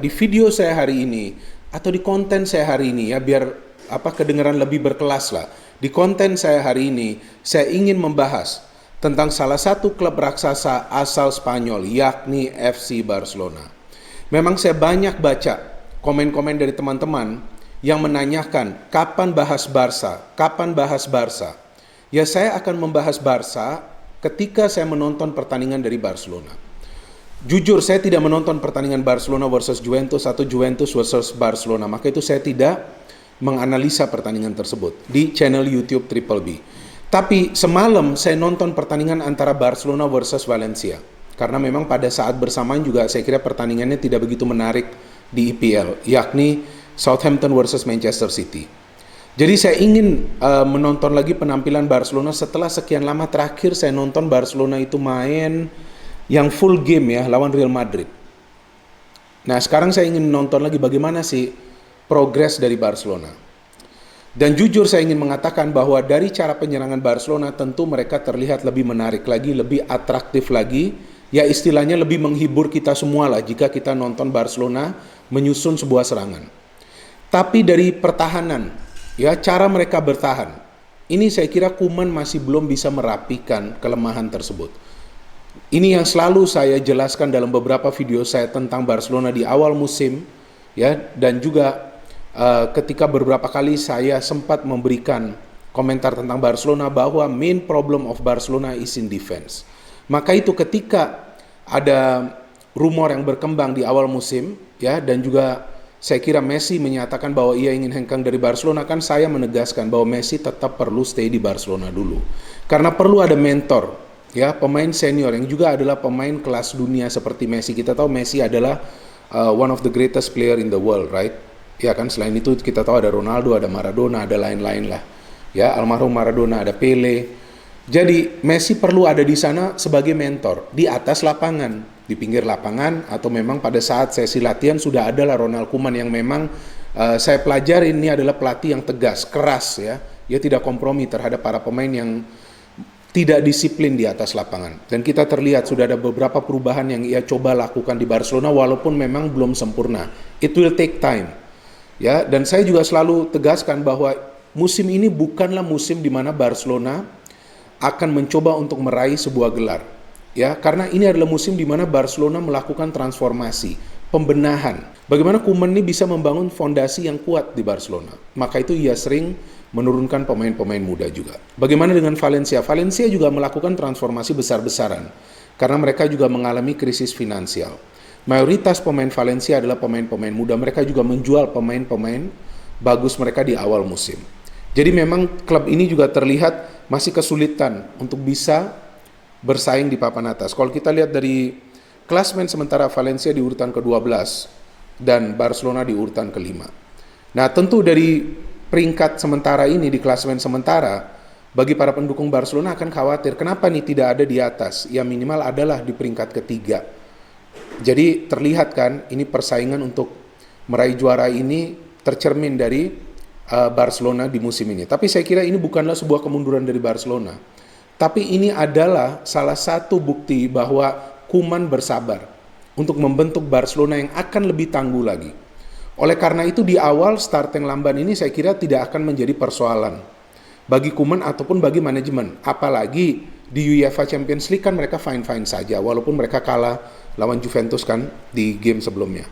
di video saya hari ini atau di konten saya hari ini ya, biar kedengaran lebih berkelas lah. Di konten saya hari ini saya ingin membahas tentang salah satu klub raksasa asal Spanyol, yakni FC Barcelona. Memang saya banyak baca komen-komen dari teman-teman yang menanyakan kapan bahas Barca, kapan bahas Barca. Ya, saya akan membahas Barca ketika saya menonton pertandingan dari Barcelona. Jujur, saya tidak menonton pertandingan Barcelona versus Juventus atau Juventus versus Barcelona. Maka itu saya tidak menganalisa pertandingan tersebut di channel YouTube Triple B. Tapi semalam saya nonton pertandingan antara Barcelona versus Valencia. Karena memang pada saat bersamaan juga saya kira pertandingannya tidak begitu menarik di EPL, yakni Southampton versus Manchester City. Jadi saya ingin menonton lagi penampilan Barcelona setelah sekian lama. Terakhir saya nonton Barcelona itu main yang full game ya, lawan Real Madrid. Nah, sekarang saya ingin nonton lagi bagaimana sih progres dari Barcelona. Dan jujur saya ingin mengatakan bahwa dari cara penyerangan Barcelona tentu mereka terlihat lebih menarik lagi, lebih atraktif lagi. Ya, istilahnya lebih menghibur kita semua lah jika kita nonton Barcelona menyusun sebuah serangan. Tapi dari pertahanan, ya, cara mereka bertahan, ini saya kira Koeman masih belum bisa merapikan kelemahan tersebut. Ini yang selalu saya jelaskan dalam beberapa video saya tentang Barcelona di awal musim, ya, dan juga ketika beberapa kali saya sempat memberikan komentar tentang Barcelona bahwa main problem of Barcelona is in defense. Maka itu ketika ada rumor yang berkembang di awal musim, ya, dan juga saya kira Messi menyatakan bahwa ia ingin hengkang dari Barcelona, kan saya menegaskan bahwa Messi tetap perlu stay di Barcelona dulu. Karena perlu ada mentor, ya, pemain senior yang juga adalah pemain kelas dunia seperti Messi. Kita tahu Messi adalah one of the greatest player in the world, right? Ya kan, selain itu kita tahu ada Ronaldo, ada Maradona, ada lain-lain lah. Ya, almarhum Maradona, ada Pele. Jadi Messi perlu ada di sana sebagai mentor di atas lapangan, di pinggir lapangan, atau memang pada saat sesi latihan sudah adalah Ronald Koeman yang memang saya pelajari ini adalah pelatih yang tegas, keras ya. Dia tidak kompromi terhadap para pemain yang tidak disiplin di atas lapangan. Dan kita terlihat sudah ada beberapa perubahan yang ia coba lakukan di Barcelona walaupun memang belum sempurna. It will take time. Ya, dan saya juga selalu tegaskan bahwa musim ini bukanlah musim di mana Barcelona akan mencoba untuk meraih sebuah gelar. Ya, karena ini adalah musim di mana Barcelona melakukan transformasi, pembenahan. Bagaimana Koeman ini bisa membangun fondasi yang kuat di Barcelona. Maka itu ia sering menurunkan pemain-pemain muda juga. Bagaimana dengan Valencia? Valencia juga melakukan transformasi besar-besaran karena mereka juga mengalami krisis finansial. Mayoritas pemain Valencia adalah pemain-pemain muda. Mereka juga menjual pemain-pemain bagus mereka di awal musim. Jadi memang klub ini juga terlihat masih kesulitan untuk bisa bersaing di papan atas. Kalau kita lihat dari klasmen sementara, Valencia di urutan ke-12 dan Barcelona di urutan ke-5. Nah, tentu dari peringkat sementara ini di klasmen sementara, bagi para pendukung Barcelona akan khawatir, kenapa nih tidak ada di atas? Ya minimal adalah di peringkat ketiga. Jadi terlihat kan, ini persaingan untuk meraih juara ini tercermin dari Barcelona di musim ini. Tapi saya kira ini bukanlah sebuah kemunduran dari Barcelona. Tapi ini adalah salah satu bukti bahwa Koeman bersabar untuk membentuk Barcelona yang akan lebih tangguh lagi. Oleh karena itu di awal start yang lamban ini saya kira tidak akan menjadi persoalan bagi Koeman ataupun bagi manajemen. Apalagi di UEFA Champions League kan mereka fine-fine saja walaupun mereka kalah lawan Juventus kan di game sebelumnya.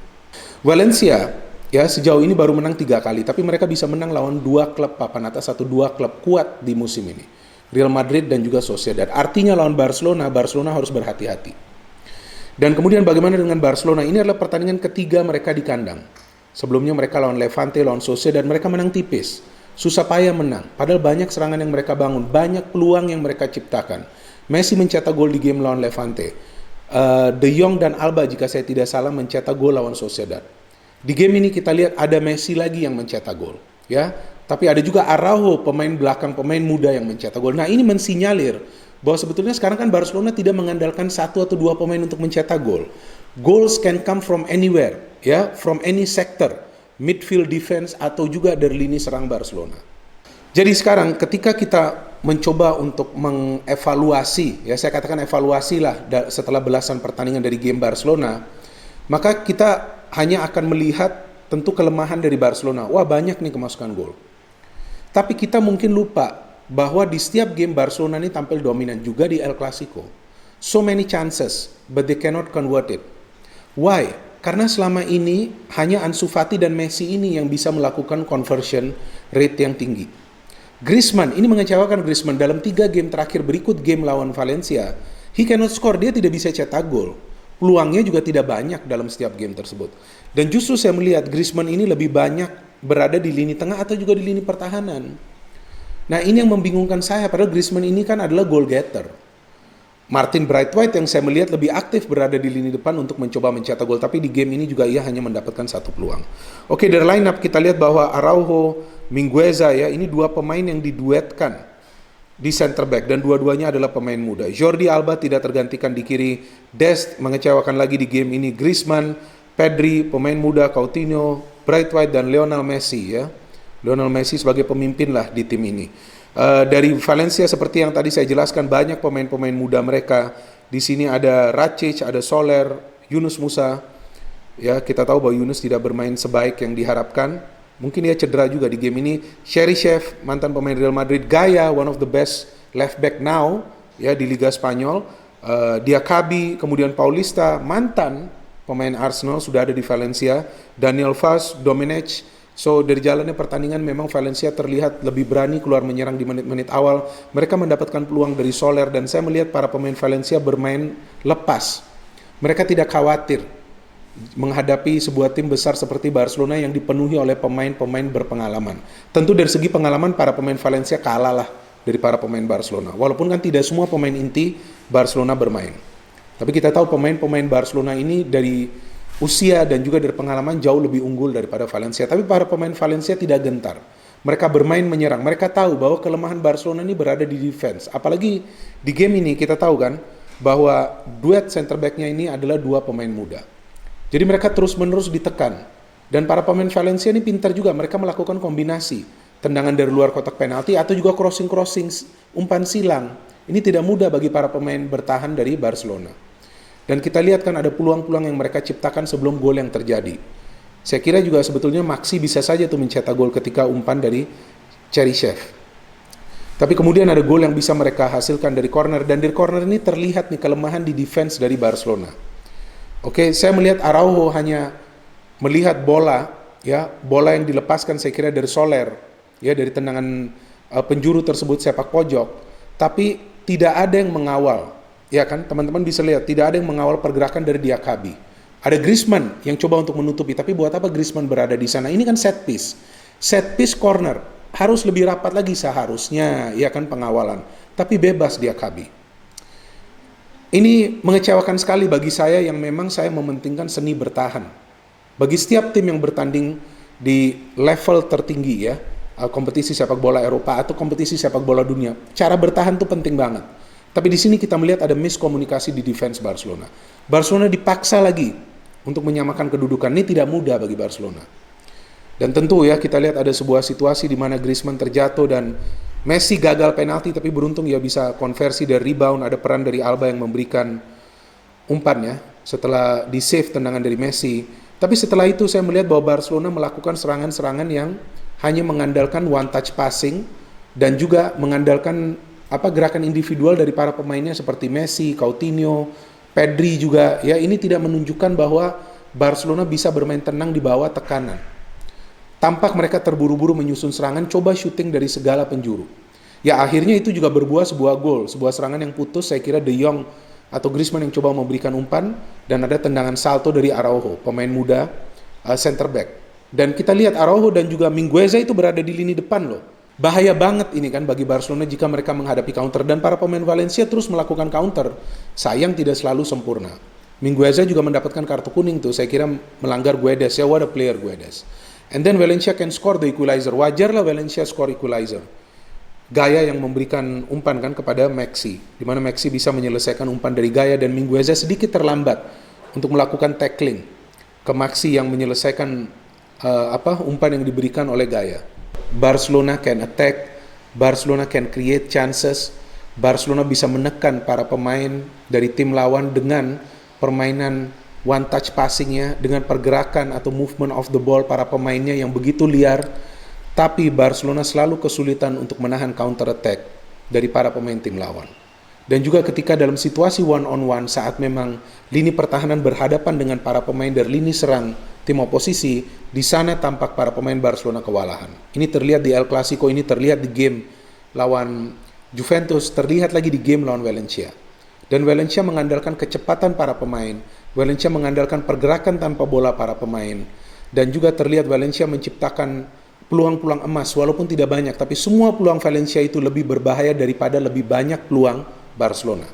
Valencia ya sejauh ini baru menang 3 kali, tapi mereka bisa menang lawan 2 klub papan atas atau 2 klub kuat di musim ini, Real Madrid dan juga Sociedad. Artinya lawan Barcelona harus berhati-hati. Dan kemudian bagaimana dengan Barcelona? Ini adalah pertandingan ketiga mereka di kandang. Sebelumnya mereka lawan Levante, lawan Sociedad, mereka menang tipis. Susah payah menang, padahal banyak serangan yang mereka bangun, banyak peluang yang mereka ciptakan. Messi mencetak gol di game lawan Levante. De Jong dan Alba jika saya tidak salah mencetak gol lawan Sociedad. Di game ini kita lihat ada Messi lagi yang mencetak gol, ya. Tapi ada juga Araujo, pemain belakang, pemain muda yang mencetak gol. Nah, ini mensinyalir bahwa sebetulnya sekarang kan Barcelona tidak mengandalkan 1 atau 2 pemain untuk mencetak gol. Goals can come from anywhere, ya, from any sector, midfield, defense, atau juga dari lini serang Barcelona. Jadi sekarang ketika kita mencoba untuk mengevaluasi, ya saya katakan evaluasi lah setelah belasan pertandingan dari game Barcelona, maka kita hanya akan melihat tentu kelemahan dari Barcelona. Wah, banyak nih kemasukan gol. Tapi kita mungkin lupa bahwa di setiap game Barcelona ini tampil dominan juga di El Clasico. So many chances, but they cannot convert it. Why? Karena selama ini hanya Ansu Fati dan Messi ini yang bisa melakukan conversion rate yang tinggi. Griezmann, ini mengecewakan Griezmann dalam 3 game terakhir berikut game lawan Valencia. He cannot score, dia tidak bisa cetak gol. Peluangnya juga tidak banyak dalam setiap game tersebut. Dan justru saya melihat Griezmann ini lebih banyak berada di lini tengah atau juga di lini pertahanan. Nah, ini yang membingungkan saya, padahal Griezmann ini kan adalah goal getter. Martin Braithwaite yang saya melihat lebih aktif berada di lini depan untuk mencoba mencetak gol, tapi di game ini juga ia hanya mendapatkan 1 peluang. Oke, dari line up kita lihat bahwa Araujo, Mingueza ya, ini 2 pemain yang diduetkan di center back dan dua-duanya adalah pemain muda. Jordi Alba tidak tergantikan di kiri, Dest mengecewakan lagi di game ini, Griezmann, Pedri, pemain muda, Coutinho, Braithwaite dan Lionel Messi ya. Lionel Messi sebagai pemimpin lah di tim ini. Dari Valencia seperti yang tadi saya jelaskan, banyak pemain-pemain muda mereka. Di sini ada Rakitic, ada Soler, Yunus Musa. Ya, kita tahu bahwa Yunus tidak bermain sebaik yang diharapkan. Mungkin dia cedera juga di game ini. Cheryshev, mantan pemain Real Madrid. Gaya, one of the best left back now ya di Liga Spanyol. Diakabi, kemudian Paulista, mantan pemain Arsenal sudah ada di Valencia. Daniel Vaz, Domenech. So dari jalannya pertandingan memang Valencia terlihat lebih berani keluar menyerang di menit-menit awal. Mereka mendapatkan peluang dari Soler dan saya melihat para pemain Valencia bermain lepas. Mereka tidak khawatir menghadapi sebuah tim besar seperti Barcelona yang dipenuhi oleh pemain-pemain berpengalaman. Tentu dari segi pengalaman para pemain Valencia kalah lah dari para pemain Barcelona. Walaupun kan tidak semua pemain inti Barcelona bermain. Tapi kita tahu pemain-pemain Barcelona ini dari usia dan juga dari pengalaman jauh lebih unggul daripada Valencia. Tapi para pemain Valencia tidak gentar. Mereka bermain menyerang. Mereka tahu bahwa kelemahan Barcelona ini berada di defense. Apalagi di game ini kita tahu kan bahwa duet center back-nya ini adalah 2 pemain muda. Jadi mereka terus-menerus ditekan. Dan para pemain Valencia ini pintar juga. Mereka melakukan kombinasi. Tendangan dari luar kotak penalti atau juga crossing-crossing, umpan silang. Ini tidak mudah bagi para pemain bertahan dari Barcelona. Dan kita lihat kan ada peluang-peluang yang mereka ciptakan sebelum gol yang terjadi. Saya kira juga sebetulnya Maxi bisa saja tuh mencetak gol ketika umpan dari Cheryshev. Tapi kemudian ada gol yang bisa mereka hasilkan dari corner. Dan dari corner ini terlihat nih kelemahan di defense dari Barcelona. Oke, saya melihat Araujo hanya melihat bola, ya, bola yang dilepaskan saya kira dari Soler, ya, dari tendangan penjuru tersebut sepak pojok. Tapi tidak ada yang mengawal. Ya kan, teman-teman bisa lihat tidak ada yang mengawal pergerakan dari Diakabi. Ada Griezmann yang coba untuk menutupi, tapi buat apa Griezmann berada di sana? Ini kan set piece. Set piece corner harus lebih rapat lagi seharusnya, ya kan, pengawalan. Tapi bebas Diakabi. Ini mengecewakan sekali bagi saya yang memang saya mementingkan seni bertahan. Bagi setiap tim yang bertanding di level tertinggi ya, kompetisi sepak bola Eropa atau kompetisi sepak bola dunia, cara bertahan itu penting banget. Tapi di sini kita melihat ada miskomunikasi di defense Barcelona. Barcelona dipaksa lagi untuk menyamakan kedudukan. Ini tidak mudah bagi Barcelona. Dan tentu ya kita lihat ada sebuah situasi di mana Griezmann terjatuh dan Messi gagal penalti tapi beruntung ya bisa konversi dari rebound. Ada peran dari Alba yang memberikan umpan ya setelah di save tendangan dari Messi. Tapi setelah itu saya melihat bahwa Barcelona melakukan serangan-serangan yang hanya mengandalkan one touch passing dan juga mengandalkan gerakan individual dari para pemainnya seperti Messi, Coutinho, Pedri juga ya, ini tidak menunjukkan bahwa Barcelona bisa bermain tenang di bawah tekanan. Tampak mereka terburu-buru menyusun serangan, coba syuting dari segala penjuru. Ya akhirnya itu juga berbuah sebuah gol, sebuah serangan yang putus. Saya kira De Jong atau Griezmann yang coba memberikan umpan dan ada tendangan salto dari Araujo, pemain muda center back. Dan kita lihat Araujo dan juga Mingueza itu berada di lini depan loh. Bahaya banget ini kan bagi Barcelona jika mereka menghadapi counter dan para pemain Valencia terus melakukan counter. Sayang tidak selalu sempurna. Mingueza juga mendapatkan kartu kuning tuh, saya kira melanggar Guedes ya, what a player Guedes. And then Valencia can score the equalizer. Wajarlah Valencia score equalizer. Gaya yang memberikan umpan kan kepada Maxi, di mana Maxi bisa menyelesaikan umpan dari Gaya dan Mingueza sedikit terlambat untuk melakukan tackling ke Maxi yang menyelesaikan umpan yang diberikan oleh Gaya. Barcelona can attack, Barcelona can create chances, Barcelona bisa menekan para pemain dari tim lawan dengan permainan one touch passingnya, dengan pergerakan atau movement of the ball para pemainnya yang begitu liar, tapi Barcelona selalu kesulitan untuk menahan counter attack dari para pemain tim lawan. Dan juga ketika dalam situasi one on one saat memang lini pertahanan berhadapan dengan para pemain dari lini serang tim oposisi, di sana tampak para pemain Barcelona kewalahan. Ini terlihat di El Clasico, ini terlihat di game lawan Juventus, terlihat lagi di game lawan Valencia. Dan Valencia mengandalkan kecepatan para pemain, Valencia mengandalkan pergerakan tanpa bola para pemain, dan juga terlihat Valencia menciptakan peluang-peluang emas, walaupun tidak banyak, tapi semua peluang Valencia itu lebih berbahaya daripada lebih banyak peluang Barcelona.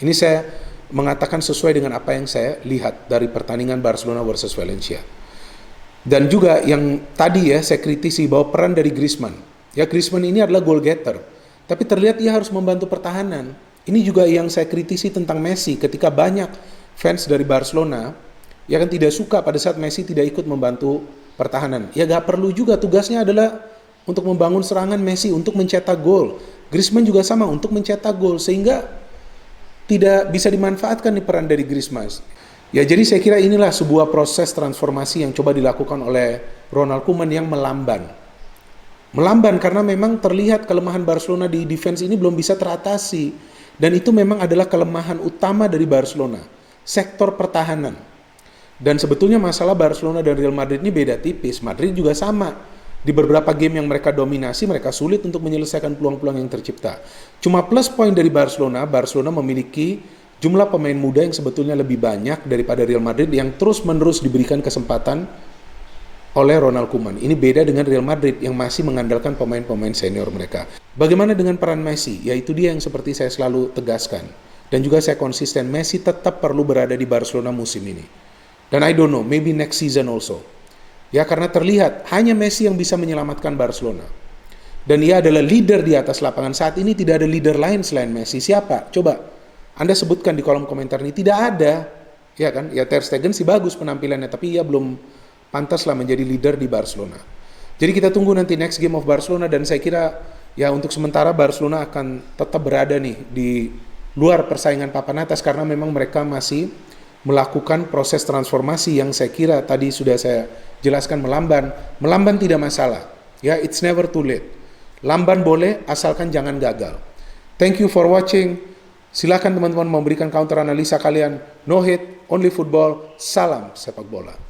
Ini saya mengatakan sesuai dengan apa yang saya lihat dari pertandingan Barcelona versus Valencia. Dan juga yang tadi ya saya kritisi bahwa peran dari Griezmann. Ya, Griezmann ini adalah goal getter, tapi terlihat ia harus membantu pertahanan. Ini juga yang saya kritisi tentang Messi ketika banyak fans dari Barcelona ya kan tidak suka pada saat Messi tidak ikut membantu pertahanan. Ya gak perlu juga, tugasnya adalah untuk membangun serangan Messi, untuk mencetak gol. Griezmann juga sama, untuk mencetak gol, sehingga tidak bisa dimanfaatkan nih peran dari Griezmann. Ya jadi saya kira inilah sebuah proses transformasi yang coba dilakukan oleh Ronald Koeman yang melamban. Melamban karena memang terlihat kelemahan Barcelona di defense ini belum bisa teratasi. Dan itu memang adalah kelemahan utama dari Barcelona, sektor pertahanan. Dan sebetulnya masalah Barcelona dan Real Madrid ini beda tipis. Madrid juga sama. Di beberapa game yang mereka dominasi, mereka sulit untuk menyelesaikan peluang-peluang yang tercipta. Cuma plus point dari Barcelona, Barcelona memiliki jumlah pemain muda yang sebetulnya lebih banyak daripada Real Madrid yang terus-menerus diberikan kesempatan oleh Ronald Koeman. Ini beda dengan Real Madrid yang masih mengandalkan pemain-pemain senior mereka. Bagaimana dengan peran Messi? Ya itu dia yang seperti saya selalu tegaskan. Dan juga saya konsisten, Messi tetap perlu berada di Barcelona musim ini. Dan I don't know, maybe next season also. Ya karena terlihat hanya Messi yang bisa menyelamatkan Barcelona. Dan ia adalah leader di atas lapangan. Saat ini tidak ada leader lain selain Messi. Siapa? Coba Anda sebutkan di kolom komentar ini. Tidak ada. Ya kan? Ya Ter Stegen sih bagus penampilannya, tapi ia belum pantaslah menjadi leader di Barcelona. Jadi kita tunggu nanti next game of Barcelona, dan saya kira ya untuk sementara Barcelona akan tetap berada nih di luar persaingan papan atas karena memang mereka masih melakukan proses transformasi yang saya kira tadi sudah saya jelaskan melamban. Melamban tidak masalah. Ya, it's never too late. Lamban boleh asalkan jangan gagal. Thank you for watching. Silakan teman-teman memberikan counter analisa kalian. No hate, only football. Salam sepak bola.